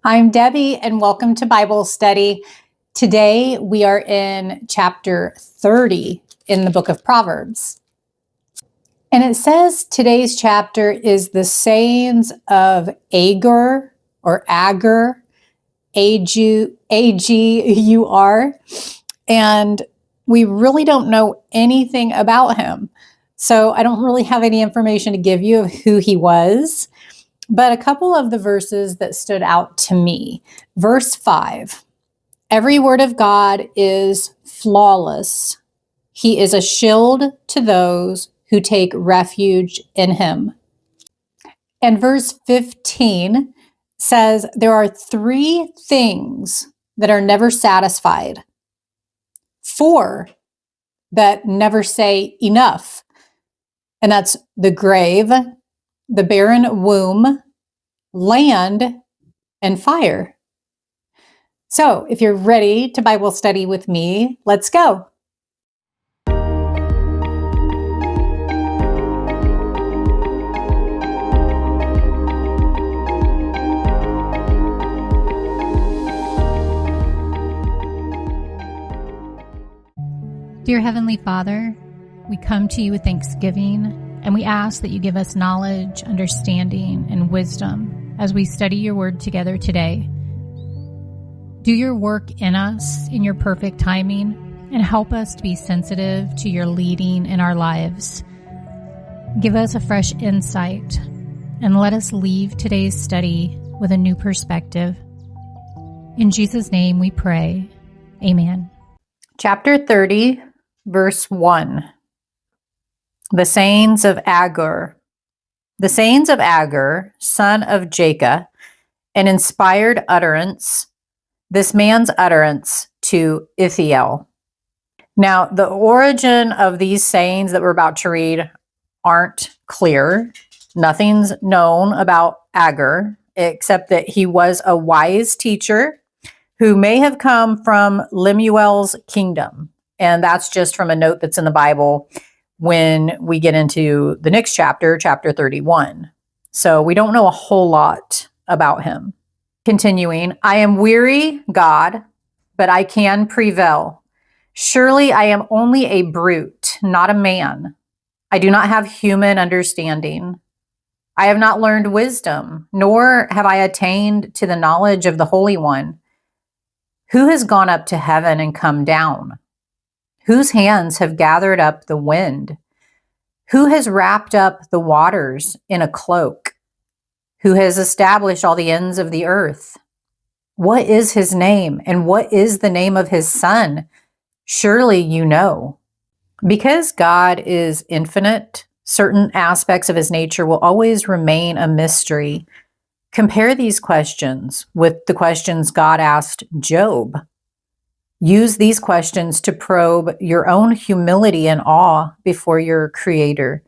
I'm Debbie, and welcome to Bible study. Today we are in chapter 30 in the book of Proverbs. And it says today's chapter is the sayings of Agur or Agur, A-G-U-R. And we really don't know anything about him. So I don't really have any information to give you of who he was. But a couple of the verses that stood out to me. Verse 5, every word of God is flawless. He is a shield to those who take refuge in him. And verse 15 says there are three things that are never satisfied, four that never say enough. And that's the grave, the barren womb, land, and fire. So if you're ready to Bible study with me, let's go. Dear Heavenly Father, we come to you with thanksgiving, and we ask that you give us knowledge, understanding, and wisdom as we study your word together today. Do your work in us in your perfect timing, and help us to be sensitive to your leading in our lives. Give us a fresh insight, and let us leave today's study with a new perspective. In Jesus' name we pray. Amen. Chapter 30, verse 1. The sayings of Agur. The sayings of Agur, son of Jacob, an inspired utterance, this man's utterance to Ithiel. Now, the origin of these sayings that we're about to read aren't clear. Nothing's known about Agur, except that he was a wise teacher who may have come from Lemuel's kingdom. And that's just from a note that's in the Bible when we get into the next chapter, chapter 31. So we don't know a whole lot about him. Continuing, I am weary, God, but I can prevail. Surely I am only a brute, not a man. I do not have human understanding. I have not learned wisdom, nor have I attained to the knowledge of the Holy One. Who has gone up to heaven and come down? Whose hands have gathered up the wind? Who has wrapped up the waters in a cloak? Who has established all the ends of the earth? What is his name, and what is the name of his son? Surely you know. Because God is infinite, certain aspects of his nature will always remain a mystery. Compare these questions with the questions God asked Job. Use these questions to probe your own humility and awe before your Creator.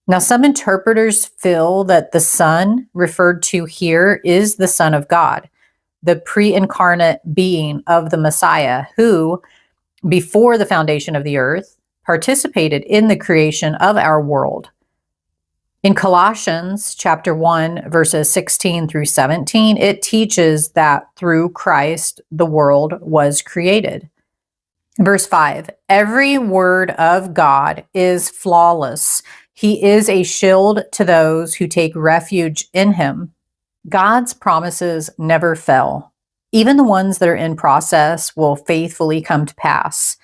Now, some interpreters feel that the Son referred to here is the Son of God, the pre-incarnate being of the Messiah, who, before the foundation of the earth, participated in the creation of our world. In Colossians chapter 1, verses 16 through 17, it teaches that through Christ, the world was created. Verse 5, every word of God is flawless. He is a shield to those who take refuge in him. God's promises never fail. Even the ones that are in process will faithfully come to pass.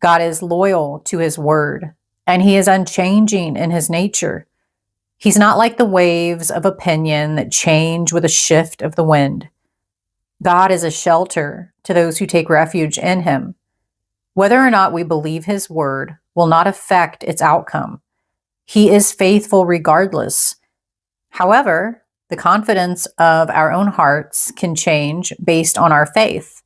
God is loyal to his word, and he is unchanging in his nature. He's not like the waves of opinion that change with a shift of the wind. God is a shelter to those who take refuge in him. Whether or not we believe his word will not affect its outcome. He is faithful regardless. However, the confidence of our own hearts can change based on our faith.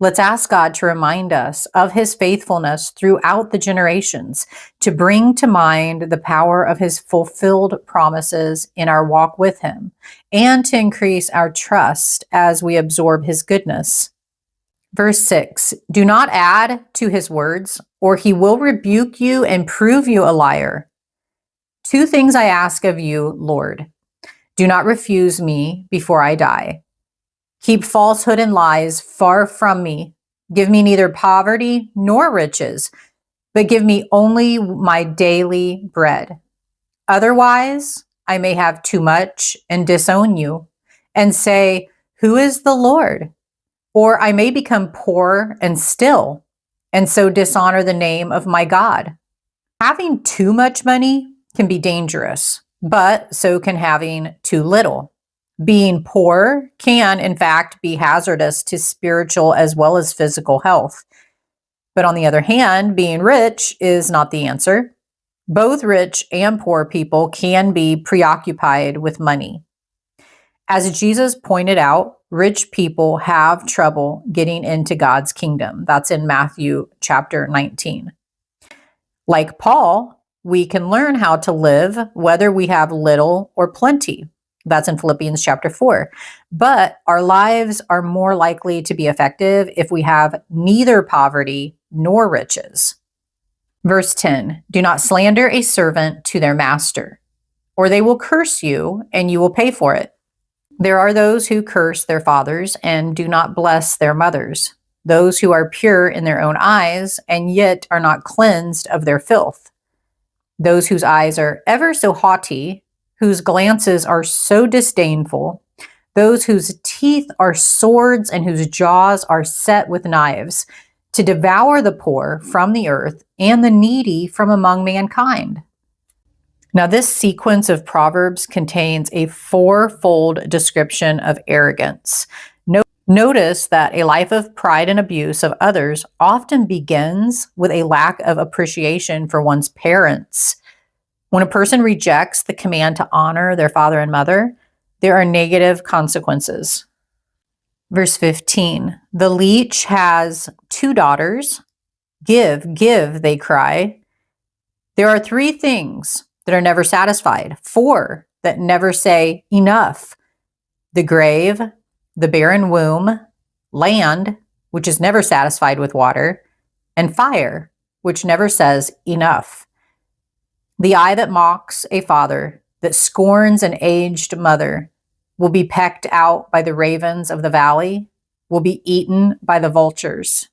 Let's ask God to remind us of his faithfulness throughout the generations, to bring to mind the power of his fulfilled promises in our walk with him, and to increase our trust as we absorb his goodness. Verse 6, do not add to his words, or he will rebuke you and prove you a liar. Two things I ask of you, Lord. Do not refuse me before I die. Keep falsehood and lies far from me. Give me neither poverty nor riches, but give me only my daily bread. Otherwise, I may have too much and disown you and say, 'Who is the Lord?' Or I may become poor and still, and so dishonor the name of my God. Having too much money can be dangerous, but so can having too little. Being poor can, in fact, be hazardous to spiritual as well as physical health. But on the other hand, being rich is not the answer. Both rich and poor people can be preoccupied with money. As Jesus pointed out, rich people have trouble getting into God's kingdom. That's in Matthew chapter 19. Like Paul, we can learn how to live whether we have little or plenty. That's in Philippians chapter 4. But our lives are more likely to be effective if we have neither poverty nor riches. Verse 10, do not slander a servant to their master, or they will curse you and you will pay for it. There are those who curse their fathers and do not bless their mothers, those who are pure in their own eyes and yet are not cleansed of their filth, those whose eyes are ever so haughty, whose glances are so disdainful, those whose teeth are swords and whose jaws are set with knives, to devour the poor from the earth and the needy from among mankind. Now, this sequence of Proverbs contains a fourfold description of arrogance. Notice that a life of pride and abuse of others often begins with a lack of appreciation for one's parents. When a person rejects the command to honor their father and mother, there are negative consequences. Verse 15, the leech has 2 daughters. Give, give, they cry. There are 3 things that are never satisfied, 4 that never say enough: the grave, the barren womb, land, which is never satisfied with water, and fire, which never says enough. The eye that mocks a father, that scorns an aged mother, will be pecked out by the ravens of the valley, will be eaten by the vultures.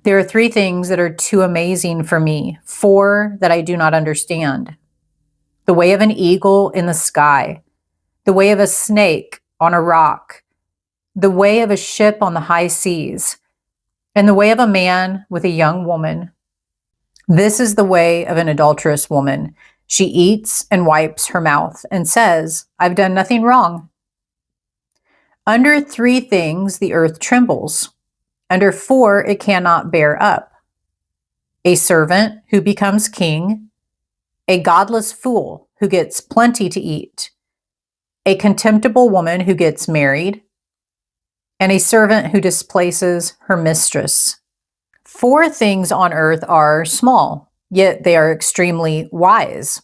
There are 3 things that are too amazing for me, 4 that I do not understand. The way of an eagle in the sky, the way of a snake on a rock, the way of a ship on the high seas, and the way of a man with a young woman. This is the way of an adulterous woman. She eats and wipes her mouth and says, I've done nothing wrong. Under 3 things the earth trembles. Under 4 it cannot bear up. A servant who becomes king, a godless fool who gets plenty to eat, a contemptible woman who gets married, and a servant who displaces her mistress. 4 things on earth are small, yet they are extremely wise.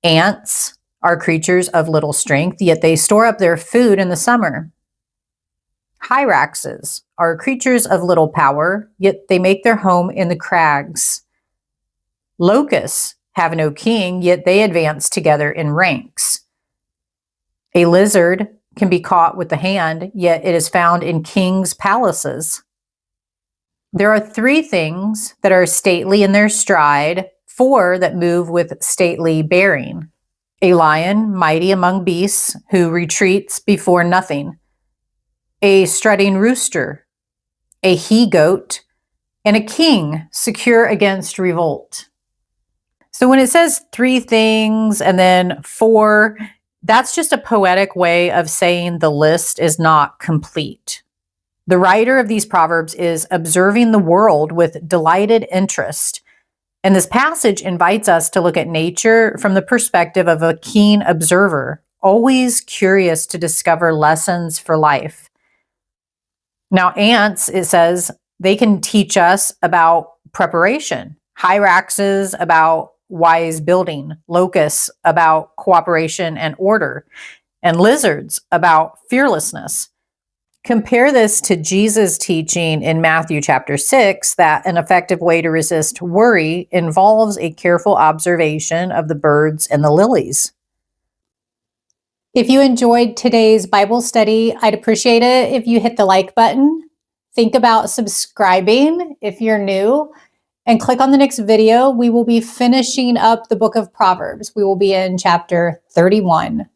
Ants are creatures of little strength, yet they store up their food in the summer. Hyraxes are creatures of little power, yet they make their home in the crags. Locusts have no king, yet they advance together in ranks. A lizard can be caught with the hand, yet it is found in kings' palaces. There are 3 things that are stately in their stride, 4 that move with stately bearing. A lion, mighty among beasts, who retreats before nothing. A strutting rooster, a he-goat, and a king secure against revolt. So when it says 3 things and then 4, that's just a poetic way of saying the list is not complete. The writer of these Proverbs is observing the world with delighted interest. And this passage invites us to look at nature from the perspective of a keen observer, always curious to discover lessons for life. Now, ants, it says, they can teach us about preparation. Hyraxes about wise building. Locusts about cooperation and order. And lizards about fearlessness. Compare this to Jesus' teaching in Matthew chapter 6 that an effective way to resist worry involves a careful observation of the birds and the lilies. If you enjoyed today's Bible study, I'd appreciate it if you hit the like button. Think about subscribing if you're new, and click on the next video. We will be finishing up the book of Proverbs. We will be in chapter 31.